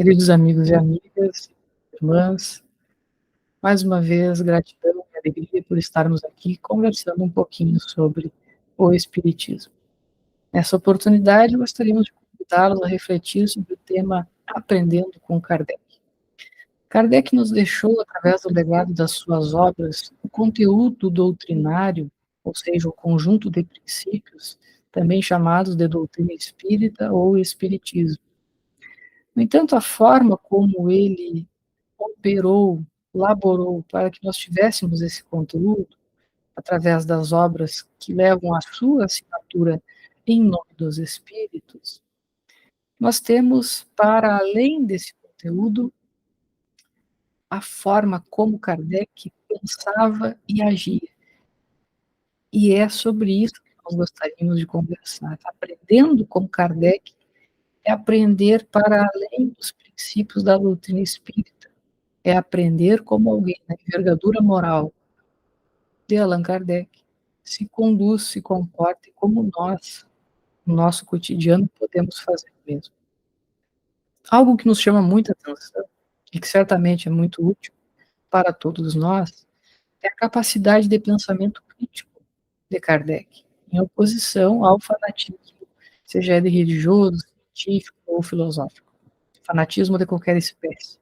Queridos amigos e amigas, irmãs, mais uma vez, gratidão e alegria por estarmos aqui conversando um pouquinho sobre o Espiritismo. Nessa oportunidade, gostaríamos de convidá-los a refletir sobre o tema Aprendendo com Kardec. Kardec nos deixou, através do legado das suas obras, o conteúdo doutrinário, ou seja, o conjunto de princípios, também chamados de doutrina espírita ou espiritismo. No entanto, a forma como ele operou, laborou para que nós tivéssemos esse conteúdo, através das obras que levam a sua assinatura em nome dos espíritos, nós temos, para além desse conteúdo, a forma como Kardec pensava e agia. E é sobre isso que nós gostaríamos de conversar. Aprendendo com Kardec é aprender para além dos princípios da doutrina espírita, é aprender como alguém na envergadura moral de Allan Kardec se conduz, se comporta e como nós, no nosso cotidiano, podemos fazer o mesmo. Algo que nos chama muita atenção e que certamente é muito útil para todos nós é a capacidade de pensamento crítico de Kardec, em oposição ao fanatismo, seja ele religioso, científico ou filosófico. Fanatismo de qualquer espécie.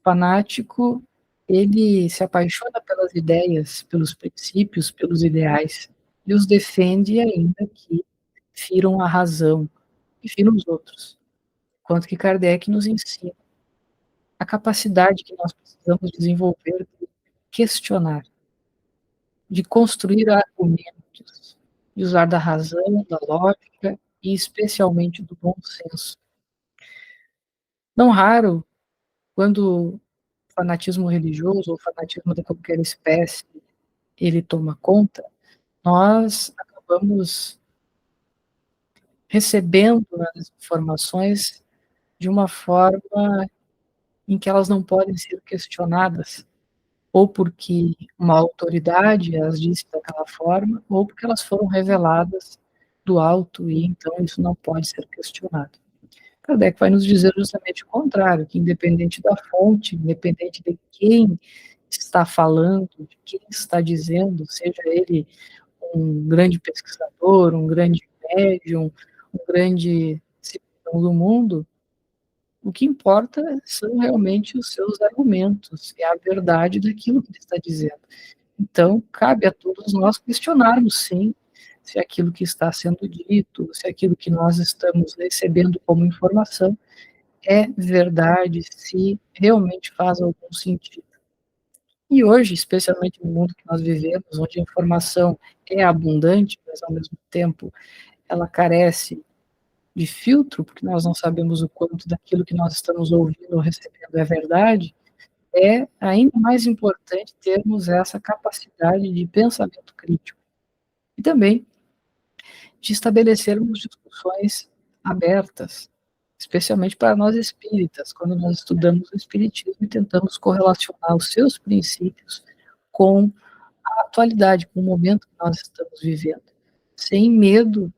Fanático, ele se apaixona pelas ideias, pelos princípios, pelos ideais, e os defende ainda que firam a razão e firam os outros. Enquanto que Kardec nos ensina a capacidade que nós precisamos desenvolver de questionar, de construir argumentos, de usar da razão, da lógica e especialmente do bom senso. Não raro, quando fanatismo religioso ou fanatismo de qualquer espécie ele toma conta, nós acabamos recebendo as informações de uma forma em que elas não podem ser questionadas, ou porque uma autoridade as disse daquela forma, ou porque elas foram reveladas do alto e então isso não pode ser questionado. Kardec vai nos dizer justamente o contrário, que independente da fonte, independente de quem está falando, de quem está dizendo, seja ele um grande pesquisador, um grande médium, um grande cidadão do mundo, o que importa são realmente os seus argumentos, é a verdade daquilo que ele está dizendo. Então, cabe a todos nós questionarmos, sim, se aquilo que está sendo dito, se aquilo que nós estamos recebendo como informação é verdade, se realmente faz algum sentido. E hoje, especialmente no mundo que nós vivemos, onde a informação é abundante, mas ao mesmo tempo ela carece de filtro, porque nós não sabemos o quanto daquilo que nós estamos ouvindo ou recebendo é verdade, é ainda mais importante termos essa capacidade de pensamento crítico. E também de estabelecermos discussões abertas, especialmente para nós espíritas, quando nós estudamos o espiritismo e tentamos correlacionar os seus princípios com a atualidade, com o momento que nós estamos vivendo, sem medo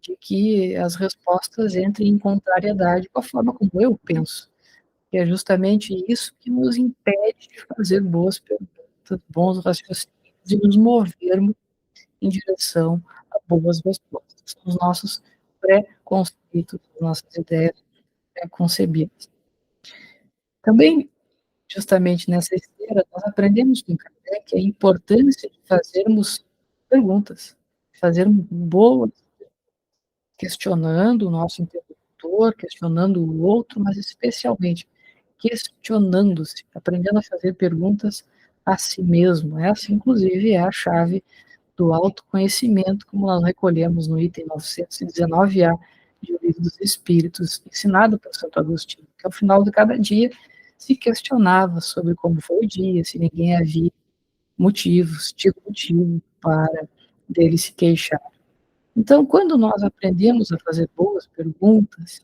de que as respostas entrem em contrariedade com a forma como eu penso. E é justamente isso que nos impede de fazer boas perguntas, bons raciocínios e nos movermos em direção a boas respostas. São os nossos pré-conceitos, as nossas ideias pré-concebidas. Também, justamente nessa esteira, nós aprendemos com Kardec a importância de fazermos perguntas, fazermos boas, questionando o nosso interlocutor, questionando o outro, mas especialmente questionando-se, aprendendo a fazer perguntas a si mesmo. Essa, inclusive, é a chave do autoconhecimento, como nós recolhemos no item 919A de O Livro dos Espíritos, ensinado por Santo Agostinho, que ao final de cada dia se questionava sobre como foi o dia, se ninguém havia motivos, tido motivo para dele se queixar. Então, quando nós aprendemos a fazer boas perguntas,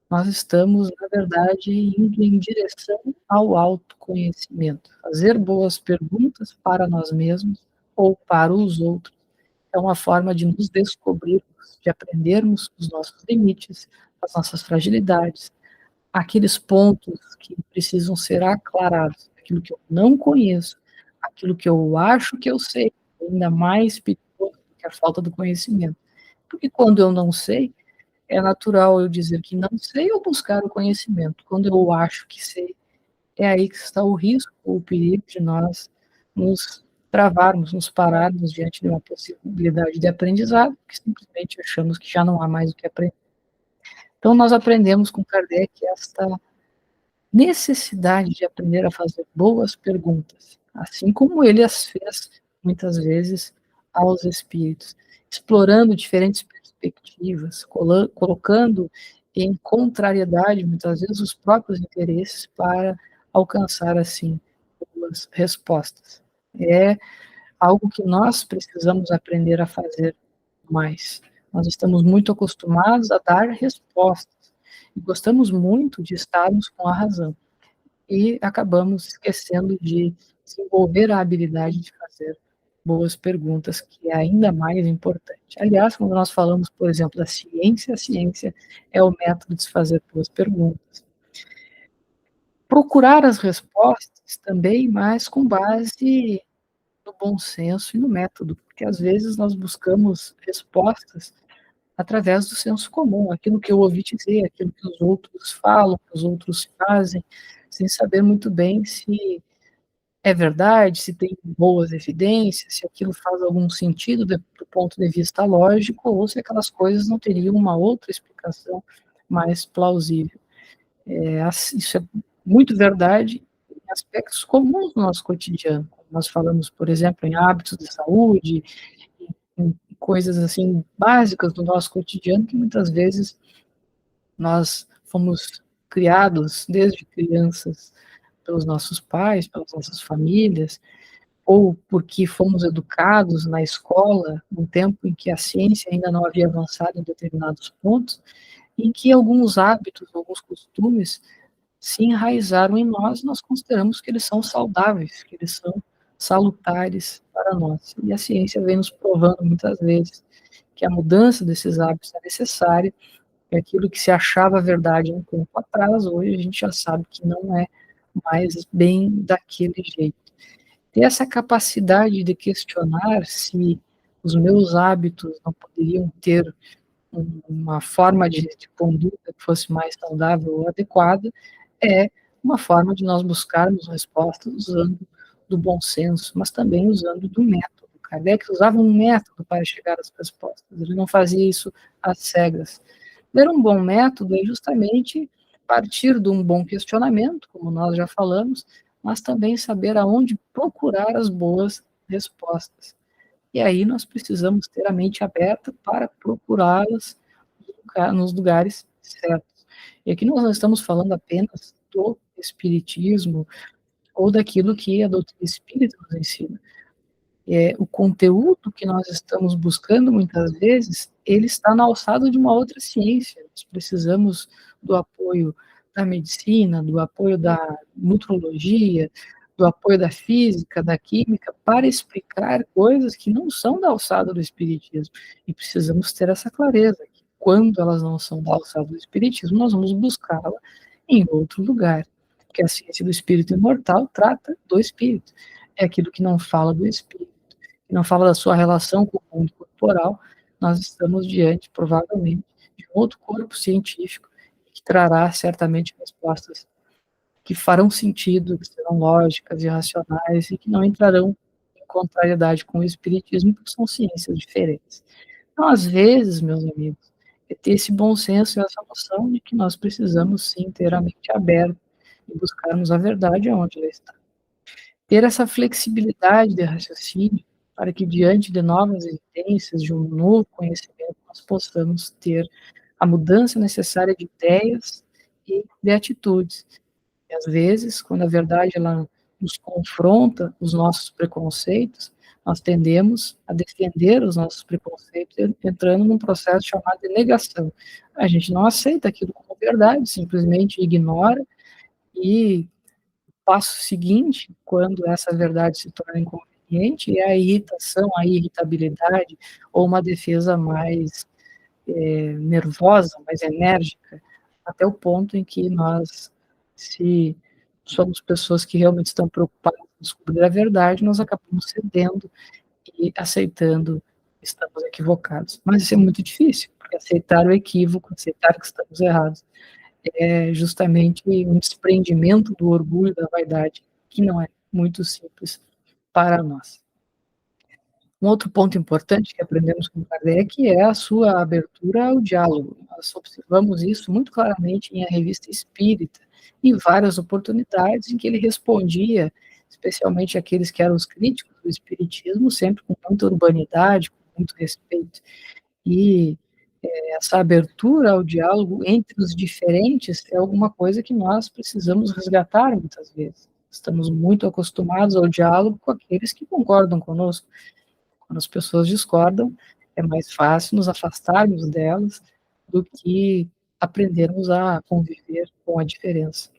nós estamos, na verdade, indo em direção ao autoconhecimento. Fazer boas perguntas para nós mesmos ou para os outros é uma forma de nos descobrirmos, de aprendermos os nossos limites, as nossas fragilidades, aqueles pontos que precisam ser aclarados, aquilo que eu não conheço, aquilo que eu acho que eu sei, ainda mais perigoso do que a falta do conhecimento. Porque quando eu não sei, é natural eu dizer que não sei ou buscar o conhecimento. Quando eu acho que sei, é aí que está o risco ou o perigo de nós nos travarmos, nos pararmos diante de uma possibilidade de aprendizado, que simplesmente achamos que já não há mais o que aprender. Então, nós aprendemos com Kardec esta necessidade de aprender a fazer boas perguntas, assim como ele as fez muitas vezes aos espíritos, explorando diferentes perspectivas, colocando em contrariedade, muitas vezes, os próprios interesses para alcançar, assim, boas respostas. É algo que nós precisamos aprender a fazer mais. Nós estamos muito acostumados a dar respostas e gostamos muito de estarmos com a razão e acabamos esquecendo de desenvolver a habilidade de fazer boas perguntas, que é ainda mais importante. Aliás, quando nós falamos, por exemplo, da ciência, a ciência é o método de se fazer boas perguntas. Procurar as respostas também, mas com base no bom senso e no método, porque às vezes nós buscamos respostas através do senso comum, aquilo que eu ouvi dizer, aquilo que os outros falam, que os outros fazem, sem saber muito bem se é verdade, se tem boas evidências, se aquilo faz algum sentido do ponto de vista lógico, ou se aquelas coisas não teriam uma outra explicação mais plausível. Isso é muito verdade em aspectos comuns do nosso cotidiano. Nós falamos, por exemplo, em hábitos de saúde, em coisas assim básicas do nosso cotidiano que muitas vezes nós fomos criados desde crianças pelos nossos pais, pelas nossas famílias, ou porque fomos educados na escola, num tempo em que a ciência ainda não havia avançado em determinados pontos, em que alguns hábitos, alguns costumes se enraizaram em nós, nós consideramos que eles são saudáveis, que eles são salutares para nós. E a ciência vem nos provando muitas vezes que a mudança desses hábitos é necessária, e aquilo que se achava verdade um tempo atrás, hoje a gente já sabe que não é mais bem daquele jeito. Ter essa capacidade de questionar se os meus hábitos não poderiam ter uma forma de conduta que fosse mais saudável ou adequada, é uma forma de nós buscarmos respostas usando do bom senso, mas também usando do método. Kardec usava um método para chegar às respostas, ele não fazia isso às cegas. Ter um bom método é justamente partir de um bom questionamento, como nós já falamos, mas também saber aonde procurar as boas respostas. E aí nós precisamos ter a mente aberta para procurá-las nos lugares certos. E aqui nós não estamos falando apenas do espiritismo ou daquilo que a doutrina espírita nos ensina. O conteúdo que nós estamos buscando, muitas vezes, ele está na alçada de uma outra ciência. Nós precisamos do apoio da medicina, do apoio da nutrologia, do apoio da física, da química, para explicar coisas que não são da alçada do espiritismo. E precisamos ter essa clareza, que quando elas não são da alçada do espiritismo, nós vamos buscá-la em outro lugar. Porque a ciência do espírito imortal trata do espírito. É aquilo que não fala do espírito, que não fala da sua relação com o mundo corporal, nós estamos diante, provavelmente, de um outro corpo científico que trará certamente respostas que farão sentido, que serão lógicas e racionais e que não entrarão em contrariedade com o espiritismo, porque são ciências diferentes. Então, às vezes, meus amigos, é ter esse bom senso e essa noção de que nós precisamos sim ter a mente aberta e buscarmos a verdade onde ela está. Ter essa flexibilidade de raciocínio para que, diante de novas evidências, de um novo conhecimento, nós possamos ter a mudança necessária de ideias e de atitudes. E, às vezes, quando a verdade ela nos confronta os nossos preconceitos, nós tendemos a defender os nossos preconceitos, entrando num processo chamado de negação. A gente não aceita aquilo como verdade, simplesmente ignora e passo seguinte, quando essa verdade se torna inconveniente, é a irritação, a irritabilidade, ou uma defesa mais nervosa, mais enérgica, até o ponto em que nós, se somos pessoas que realmente estão preocupadas em descobrir a verdade, nós acabamos cedendo e aceitando que estamos equivocados. Mas isso é muito difícil, porque aceitar o equívoco, aceitar que estamos errados, é justamente um desprendimento do orgulho, da vaidade, que não é muito simples para nós. Um outro ponto importante que aprendemos com Kardec é a sua abertura ao diálogo. Nós observamos isso muito claramente em A Revista Espírita, em várias oportunidades em que ele respondia, especialmente aqueles que eram os críticos do espiritismo, sempre com muita urbanidade, com muito respeito. E essa abertura ao diálogo entre os diferentes é alguma coisa que nós precisamos resgatar muitas vezes. Estamos muito acostumados ao diálogo com aqueles que concordam conosco. Quando as pessoas discordam, é mais fácil nos afastarmos delas do que aprendermos a conviver com a diferença.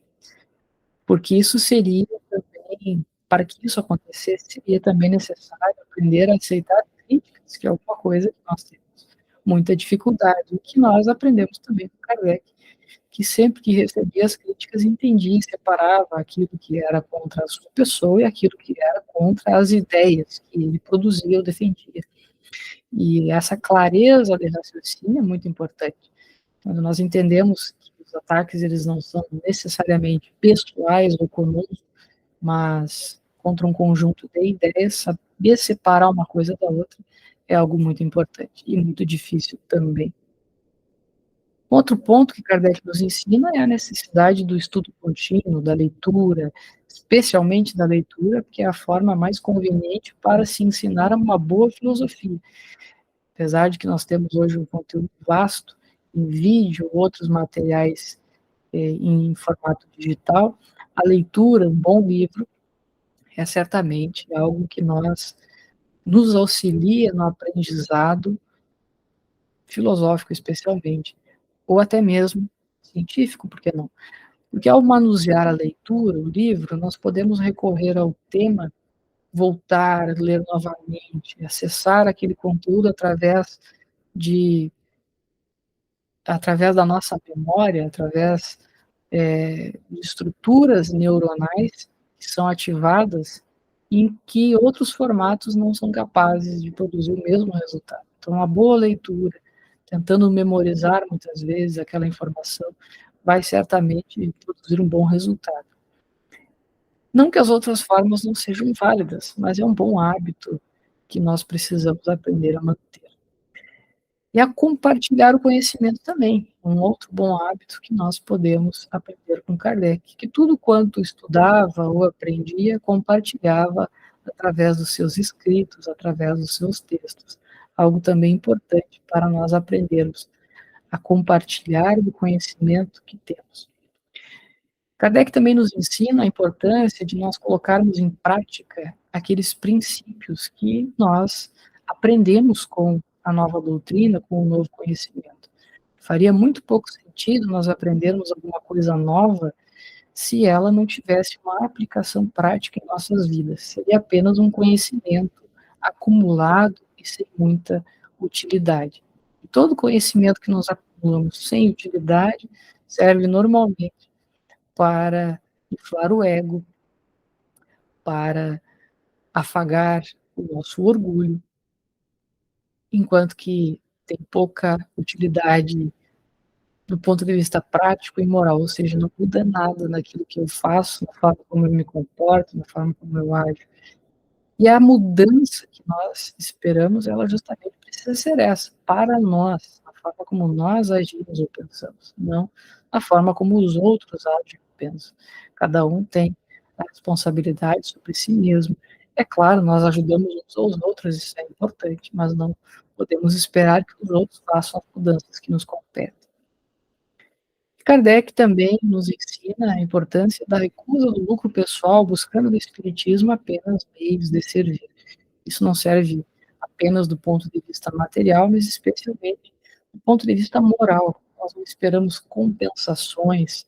Porque isso seria também, para que isso acontecesse, seria também necessário aprender a aceitar críticas, que é alguma coisa que nós temos muita dificuldade, e que nós aprendemos também com Kardec, que sempre que recebia as críticas entendia e separava aquilo que era contra a sua pessoa e aquilo que era contra as ideias que ele produzia ou defendia. E essa clareza de raciocínio é muito importante. Quando nós entendemos que os ataques eles não são necessariamente pessoais ou comuns, mas contra um conjunto de ideias, saber separar uma coisa da outra é algo muito importante e muito difícil também. Outro ponto que Kardec nos ensina é a necessidade do estudo contínuo, da leitura, especialmente da leitura, que é a forma mais conveniente para se ensinar uma boa filosofia. Apesar de que nós temos hoje um conteúdo vasto em vídeo, outros materiais em formato digital, a leitura, um bom livro, é certamente algo que nos auxilia no aprendizado filosófico, especialmente, ou até mesmo científico, por que não? Porque ao manusear a leitura, o livro, nós podemos recorrer ao tema, voltar, ler novamente, acessar aquele conteúdo através da nossa memória, através de estruturas neuronais que são ativadas em que outros formatos não são capazes de produzir o mesmo resultado. Então, uma boa leitura, tentando memorizar muitas vezes aquela informação, vai certamente produzir um bom resultado. Não que as outras formas não sejam válidas, mas é um bom hábito que nós precisamos aprender a manter. E a compartilhar o conhecimento também, um outro bom hábito que nós podemos aprender com Kardec, que tudo quanto estudava ou aprendia, compartilhava através dos seus escritos, através dos seus textos. Algo também importante para nós aprendermos a compartilhar o conhecimento que temos. Kardec também nos ensina a importância de nós colocarmos em prática aqueles princípios que nós aprendemos com a nova doutrina, com o novo conhecimento. Faria muito pouco sentido nós aprendermos alguma coisa nova se ela não tivesse uma aplicação prática em nossas vidas. Seria apenas um conhecimento acumulado e sem muita utilidade. E todo conhecimento que nós acumulamos sem utilidade serve normalmente para inflar o ego, para afagar o nosso orgulho, enquanto que tem pouca utilidade do ponto de vista prático e moral, ou seja, não muda nada naquilo que eu faço, na forma como eu me comporto, na forma como eu ajo. E a mudança que nós esperamos, ela justamente precisa ser essa, para nós, a forma como nós agimos ou pensamos, não a forma como os outros agem ou pensam. Cada um tem a responsabilidade sobre si mesmo. É claro, nós ajudamos uns aos outros, isso é importante, mas não podemos esperar que os outros façam as mudanças que nos competem. Kardec também nos ensina a importância da recusa do lucro pessoal, buscando no espiritismo apenas meios de servir. Isso não serve apenas do ponto de vista material, mas especialmente do ponto de vista moral. Nós não esperamos compensações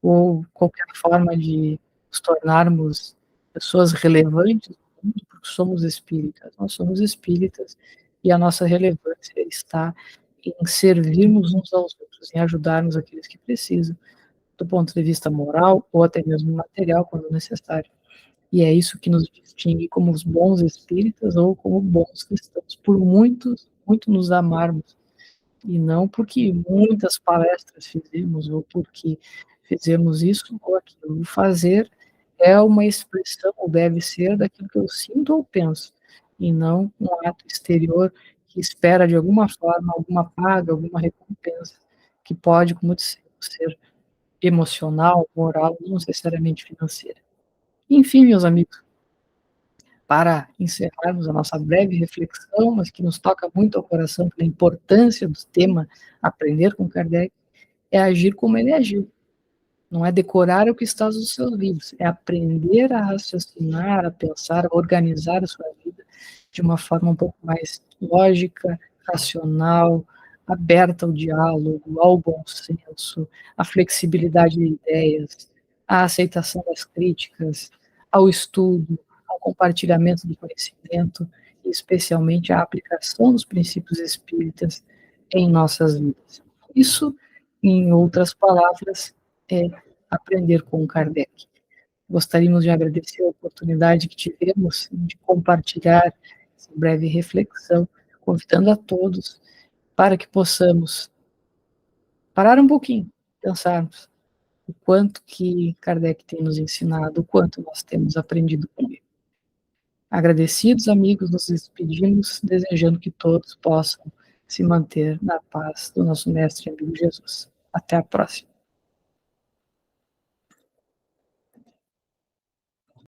ou qualquer forma de nos tornarmos pessoas relevantes no mundo porque somos espíritas. Nós somos espíritas e a nossa relevância está em servirmos uns aos outros. outros, em ajudarmos aqueles que precisam, do ponto de vista moral ou até mesmo material, quando necessário. E é isso que nos distingue como os bons espíritas ou como bons cristãos, por muito nos amarmos, e não porque muitas palestras fizemos ou porque fizemos isso ou aquilo. O fazer é uma expressão, ou deve ser, daquilo que eu sinto ou penso, e não um ato exterior que espera, de alguma forma, alguma paga, alguma recompensa, que pode, como dissemos, ser emocional, moral, não necessariamente financeira. Enfim, meus amigos, para encerrarmos a nossa breve reflexão, mas que nos toca muito ao coração pela importância do tema Aprender com Kardec, é agir como ele agiu. Não é decorar o que está nos seus livros, é aprender a raciocinar, a pensar, a organizar a sua vida de uma forma um pouco mais lógica, racional, aberta ao diálogo, ao bom senso, à flexibilidade de ideias, à aceitação das críticas, ao estudo, ao compartilhamento do conhecimento e, especialmente, à aplicação dos princípios espíritas em nossas vidas. Isso, em outras palavras, é aprender com Kardec. Gostaríamos de agradecer a oportunidade que tivemos de compartilhar essa breve reflexão, convidando a todos para que possamos parar um pouquinho, pensarmos o quanto que Kardec tem nos ensinado, o quanto nós temos aprendido com ele. Agradecidos, amigos, nos despedimos, desejando que todos possam se manter na paz do nosso Mestre e amigo Jesus. Até a próxima.